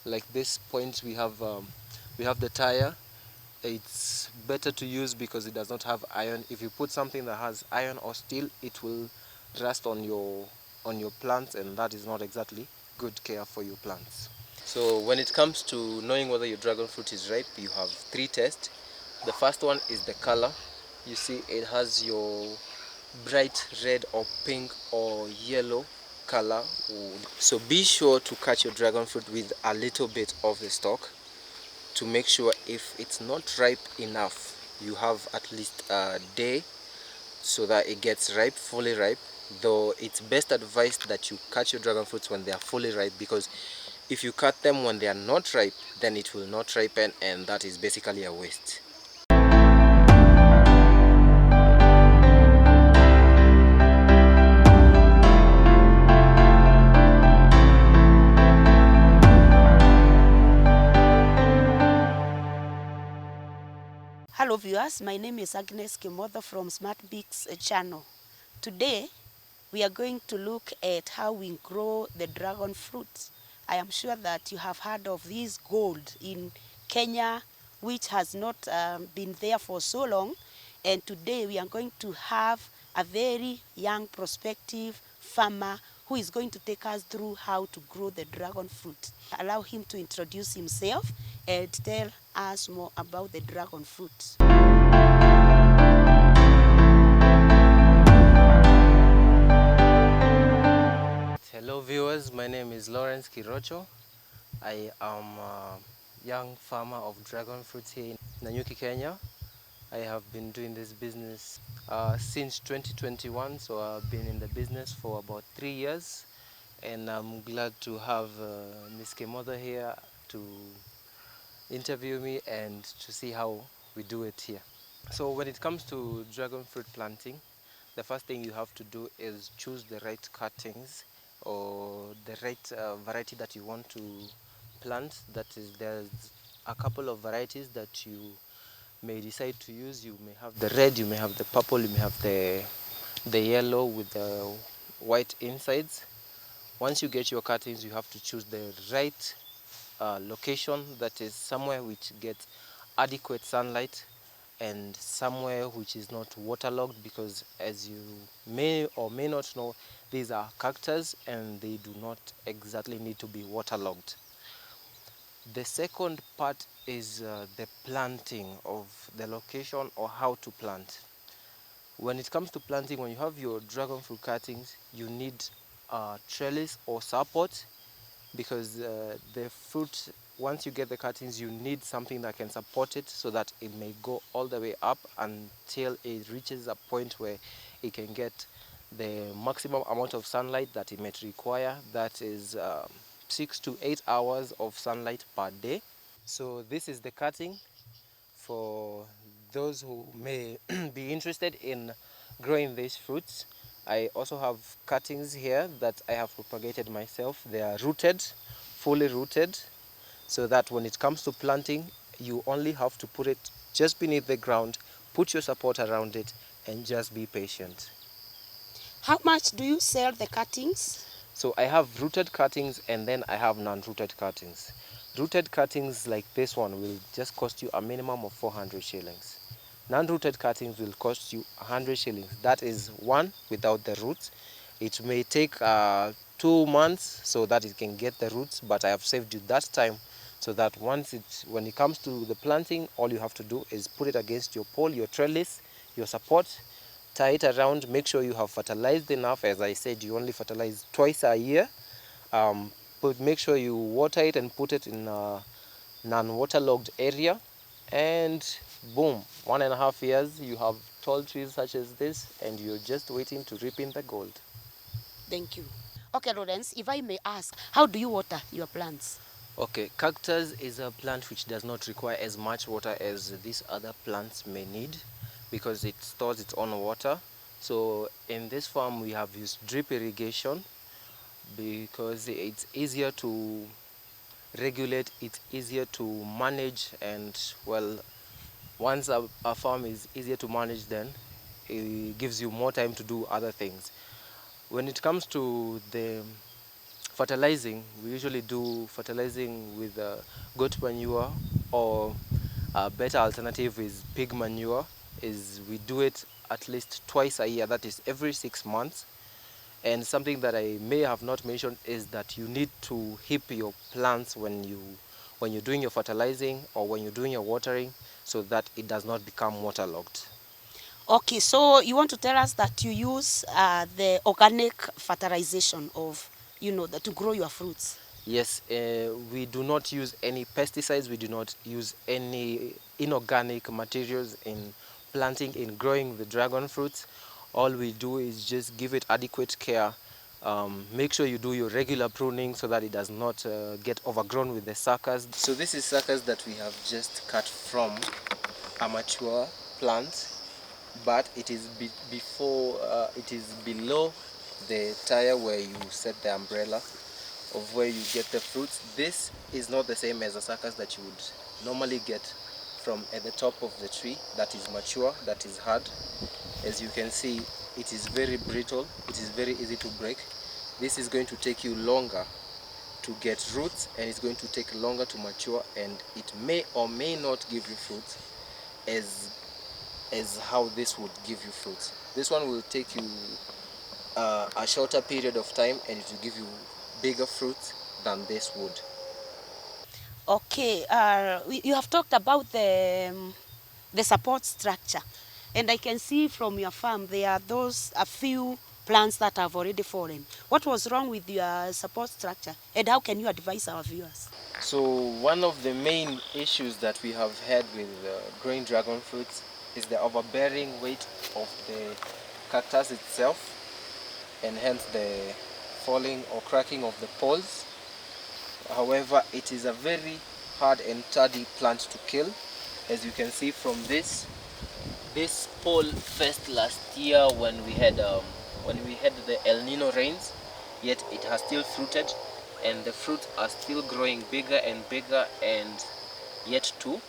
Like this point we have the tire. It's better to use because it does not have iron. If you put something that has iron or steel, it will rust on your plants, and that is not exactly good care for your plants. So when it comes to knowing whether your dragon fruit is ripe, you have three tests. The first one is the color. You see it has your bright red or pink or yellow color. So be sure to cut your dragon fruit with a little bit of the stalk to make sure if it's not ripe enough, you have at least a day so that it gets ripe, fully ripe. Though it's best advised that you cut your dragon fruits when they are fully ripe, because if you cut them when they are not ripe, then it will not ripen, and that is basically a waste. Hello viewers, my name is Agnes Kimotho from Smart Beaks channel. Today we are going to look at how we grow the dragon fruit. I am sure that you have heard of this gold in Kenya, which has not been there for so long, and today we are going to have a very young prospective farmer who is going to take us through how to grow the dragon fruit. Allow him to introduce himself and tell us more about the dragon fruit. Hello viewers, my name is Lawrence Kirocho. I am a young farmer of dragon fruits here in Nanyuki, Kenya. I have been doing this business since 2021, so I've been in the business for about 3 years, and I'm glad to have Ms. Kemother here to interview me and to see how we do it here. So when it comes to dragon fruit planting, the first thing you have to do is choose the right cuttings or the right variety that you want to plant. That is, there's a couple of varieties that you may decide to use. You may have the red, you may have the purple, you may have the yellow with the white insides. Once you get your cuttings, you have to choose the right location, that is somewhere which gets adequate sunlight and somewhere which is not waterlogged, because as you may or may not know, these are cactus and they do not exactly need to be waterlogged. The second part is the planting of the location or how to plant. When it comes to planting, when you have your dragon fruit cuttings, you need trellis or support, because the fruit, once you get the cuttings, you need something that can support it so that it may go all the way up until it reaches a point where it can get the maximum amount of sunlight that it may require. That is 6 to 8 hours of sunlight per day. So this is the cutting for those who may be interested in growing these fruits. I also have cuttings here that I have propagated myself. They are rooted, fully rooted, so that when it comes to planting, you only have to put it just beneath the ground, put your support around it, and just be patient. How much do you sell the cuttings? So I have rooted cuttings and then I have non-rooted cuttings. Rooted cuttings like this one will just cost you a minimum of 400 shillings. Non-rooted cuttings will cost you 100 shillings. That is one without the roots. It may take 2 months so that it can get the roots, but I have saved you that time so that when it comes to the planting, all you have to do is put it against your pole, your trellis, your support, tie it around, make sure you have fertilized enough. As I said, you only fertilize twice a year. But make sure you water it and put it in a non-waterlogged area, and boom, 1.5 years you have tall trees such as this, and you're just waiting to reap in the gold. Thank you. Okay, Lawrence, if I may ask, how do you water your plants? Okay, cactus is a plant which does not require as much water as these other plants may need, because it stores its own water. So in this farm we have used drip irrigation because it's easier to regulate, it's easier to manage, and well, once a farm is easier to manage, then it gives you more time to do other things. When it comes to the fertilizing, we usually do fertilizing with goat manure, or a better alternative is pig manure. Is we do it at least twice a year, that is every 6 months. And something that I may have not mentioned is that you need to heap your plants when you're doing your fertilizing or when you're doing your watering, so that it does not become waterlogged. Okay, so you want to tell us that you use the organic fertilization of, to grow your fruits. Yes, we do not use any pesticides. We do not use any inorganic materials in planting, in growing the dragon fruits. All we do is just give it adequate care. Make sure you do your regular pruning so that it does not get overgrown with the suckers. So this is suckers that we have just cut from a mature plant, but it is before it is below the tire where you set the umbrella of where you get the fruits. This is not the same as the suckers that you would normally get from at the top of the tree that is mature, that is hard. As you can see, it is very brittle, it is very easy to break. This is going to take you longer to get roots, and it's going to take longer to mature, and it may or may not give you fruits as how this would give you fruits. This one will take you a shorter period of time, and it will give you bigger fruits than this would. Okay, you have talked about the support structure, and I can see from your farm there are a few plants that have already fallen. What was wrong with your support structure, and how can you advise our viewers? So one of the main issues that we have had with growing dragon fruits is the overbearing weight of the cactus itself, and hence the falling or cracking of the poles. However, it is a very hard and hardy plant to kill. As you can see from this pole first last year when we had the El Nino rains, yet it has still fruited, and the fruits are still growing bigger and bigger, and yet to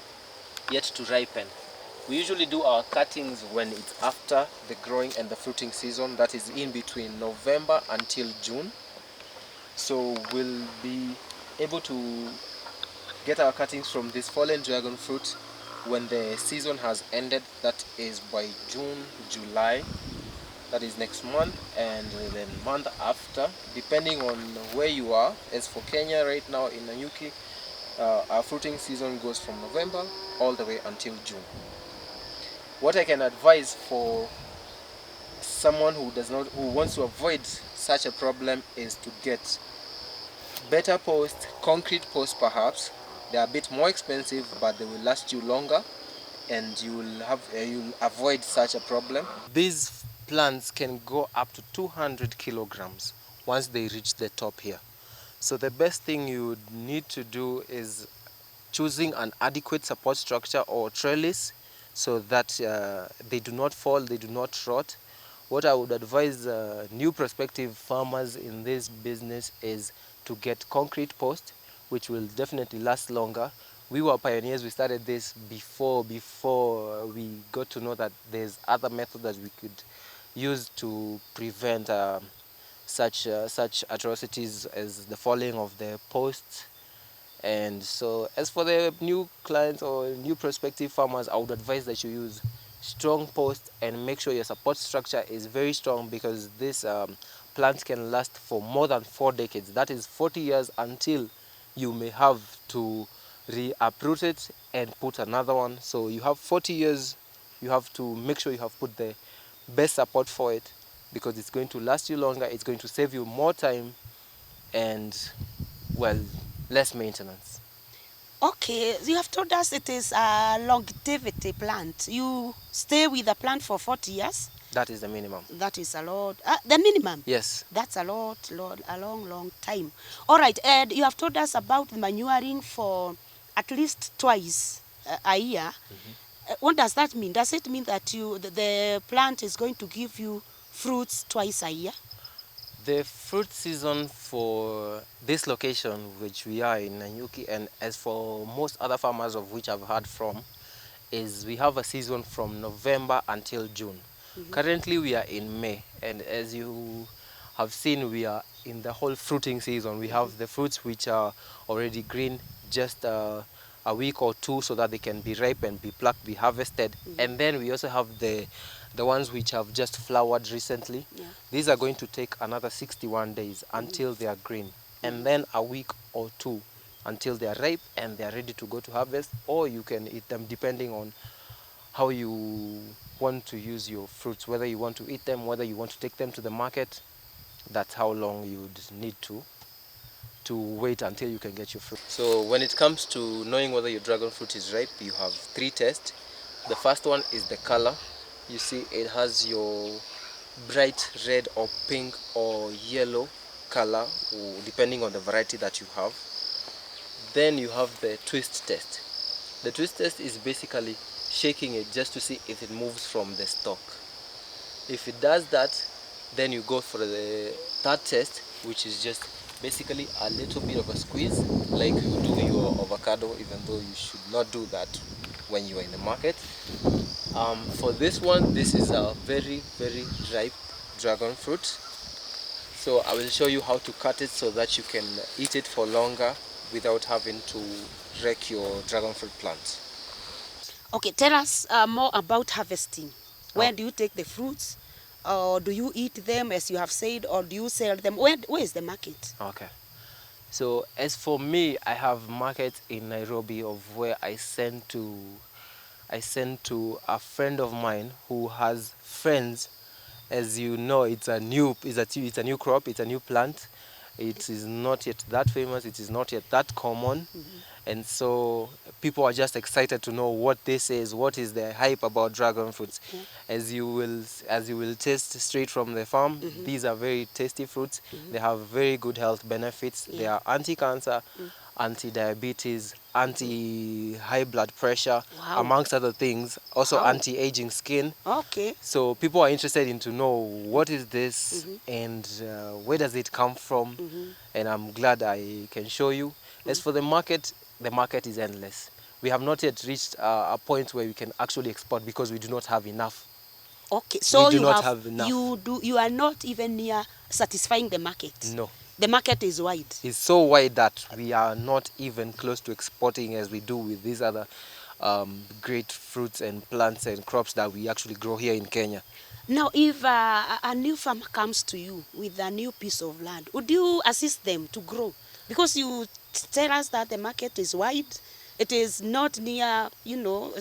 ripen. We usually do our cuttings when it's after the growing and the fruiting season, that is in between November until June. So we'll be able to get our cuttings from this fallen dragon fruit when the season has ended, that is by June, July, that is next month, and then month after, depending on where you are. As for Kenya right now in Nanyuki, our fruiting season goes from November all the way until June. What I can advise for someone who wants to avoid such a problem is to get better posts, concrete posts perhaps. They are a bit more expensive, but they will last you longer, and you'll avoid such a problem. These plants can go up to 200 kilograms once they reach the top here. So the best thing you would need to do is choosing an adequate support structure or trellis, so that they do not fall, they do not rot. What I would advise new prospective farmers in this business is to get concrete posts, which will definitely last longer. We were pioneers. We started this before we got to know that there's other methods that we could use to prevent such atrocities as the falling of the posts. And so as for the new clients or new prospective farmers, I would advise that you use strong posts and make sure your support structure is very strong, because this plant can last for more than 4 decades. That is 40 years until you may have to re-uproot it and put another one. So you have 40 years. You have to make sure you have put the best support for it, because it's going to last you longer, it's going to save you more time, and well, less maintenance. Okay, you have told us it is a longevity plant. You stay with the plant for 40 years. That is the minimum. That is a lot. The minimum? Yes. That's a long time. All right, and you have told us about manuring for at least twice a year. What does that mean? Does it mean that the plant is going to give you fruits twice a year? The fruit season for this location, which we are in Nanyuki, and as for most other farmers of which I've heard from, is we have a season from November until June. Currently we are in May, and as you have seen, we are in the whole fruiting season. We have the fruits which are already green, just a week or two so that they can be ripe and be plucked, be harvested. And then we also have the ones which have just flowered recently. Yeah. These are going to take another 61 days until they are green, and then a week or two until they are ripe and they are ready to go to harvest, or you can eat them depending on how you want to use your fruits, whether you want to eat them, whether you want to take them to the market. That's how long you'd need to wait until you can get your fruit. So when it comes to knowing whether your dragon fruit is ripe, you have three tests. The first one is the color. You see it has your bright red or pink or yellow color, depending on the variety that you have. Then you have the twist test. The twist test is basically shaking it just to see if it moves from the stalk. If it does that, then you go for the third test, which is just basically a little bit of a squeeze, like you do your avocado, even though you should not do that when you are in the market. For this one, this is a very, very ripe dragon fruit. So I will show you how to cut it so that you can eat it for longer without having to wreck your dragon fruit plant. Okay, tell us more about harvesting. Where Oh. do you take the fruits? Or do you eat them, as you have said, or do you sell them? Where is the market? Okay. So as for me, I have markets in Nairobi of where I send to a friend of mine who has friends. As you know, it's a new crop, it's a new plant. It is not yet that famous, it is not yet that common. And so people are just excited to know what this is, what is the hype about dragon fruits. Yeah. As you will taste straight from the farm, these are very tasty fruits. They have very good health benefits. They Yeah. are anti-cancer, anti-diabetes, anti-high blood pressure, Wow. amongst other things. Also Wow. anti-aging skin. Okay. So people are interested in to know what is this and where does it come from, and I'm glad I can show you. As for the market is endless. We have not yet reached a point where we can actually export because we do not have enough. Okay. We So do not have enough. you are not even near satisfying the market. No. The market is wide. It's so wide that we are not even close to exporting as we do with these other great fruits and plants and crops that we actually grow here in Kenya. Now, if a new farmer comes to you with a new piece of land, would you assist them to grow? Because you tell us that the market is wide, it is not near,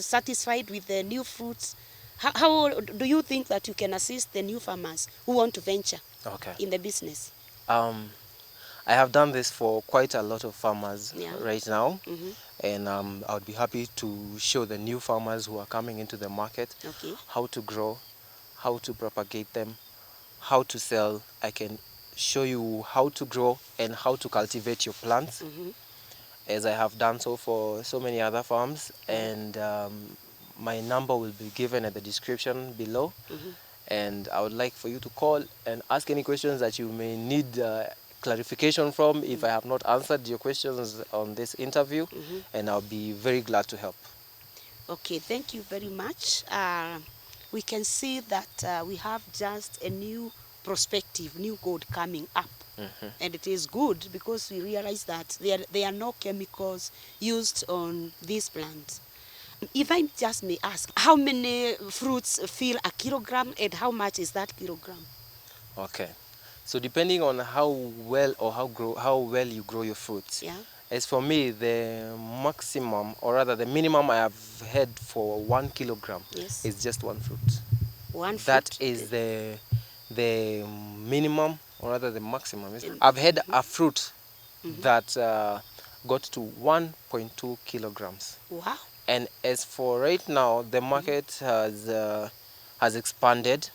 satisfied with the new fruits. How do you think that you can assist the new farmers who want to venture Okay. in the business? Um, I have done this for quite a lot of farmers Yeah. right now, and I would be happy to show the new farmers who are coming into the market Okay. how to grow, how to propagate them, how to sell. I can show you how to grow and how to cultivate your plants, as I have done so for so many other farms. And my number will be given at the description below. And I would like for you to call and ask any questions that you may need clarification from if I have not answered your questions on this interview, and I'll be very glad to help. Okay, thank you very much. We can see that we have just a new perspective, new gold coming up. And it is good because we realize that there are no chemicals used on these plants. If I just may ask, how many fruits fill a kilogram and how much is that kilogram? Okay. So depending on how well or how well you grow your fruits. Yeah. As for me, the maximum, or rather the minimum I have had for 1 kilogram Yes. is just one fruit. One That fruit. is the minimum, or rather the maximum. In- I've had a fruit that got to 1.2 kilograms. Wow. And as for right now, the market has expanded,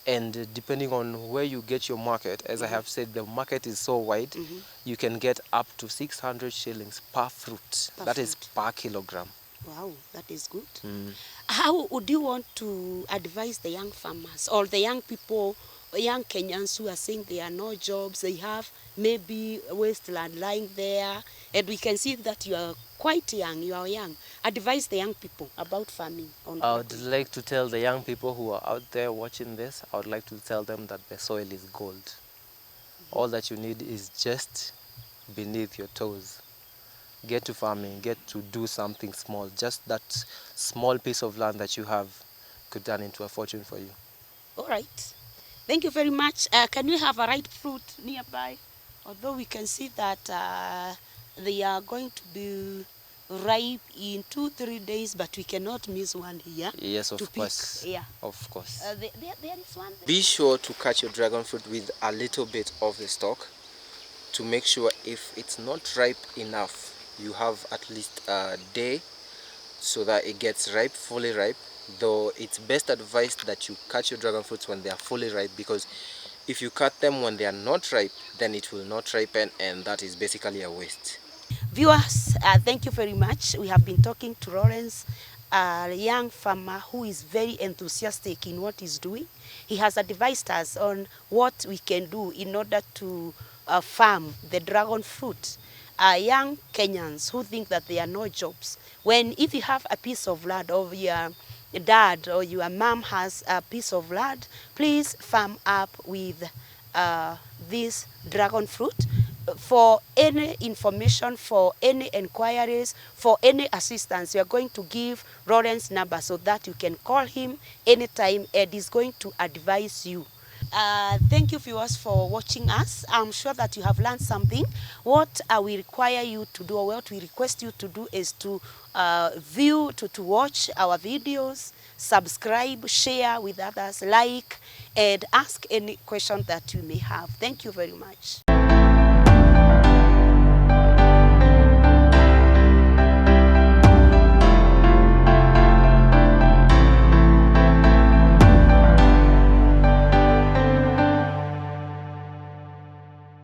and depending on where you get your market, as I have said, the market is so wide, you can get up to 600 shillings per fruit. That is per kilogram. Wow, that is good. How would you want to advise the young farmers or the young people, young Kenyans who are saying there are no jobs, they have maybe wasteland lying there, and we can see that you are quite young, you are young. Advise the young people about farming. I would like to tell the young people who are out there watching this, I would like to tell them that the soil is gold. All that you need is just beneath your toes. Get to farming, get to do something small. Just that small piece of land that you have could turn into a fortune for you. All right. Thank you very much. Can we have a ripe fruit nearby? Although we can see that they are going to be ripe in 2-3 days, but we cannot miss one here Yes, to of pick. course. Yeah. Of course. There is one. Be sure to cut your dragon fruit with a little bit of the stalk to make sure if it's not ripe enough, you have at least a day so that it gets ripe, fully ripe. Though it's best advised that you cut your dragon fruits when they are fully ripe, because if you cut them when they are not ripe, then it will not ripen, and that is basically a waste. Viewers, thank you very much. We have been talking to Lawrence, a young farmer who is very enthusiastic in what he's doing. He has advised us on what we can do in order to farm the dragon fruit. Young Kenyans who think that there are no jobs. When if you have a piece of land, or your dad or your mom has a piece of land, please farm up with this dragon fruit. For any information, for any inquiries, for any assistance, we are going to give Lawrence number so that you can call him anytime and he's going to advise you. Thank you viewers for watching us. I'm sure that you have learned something. What we require you to do, or what we request you to do, is to to watch our videos, subscribe, share with others, like, and ask any question that you may have. Thank you very much.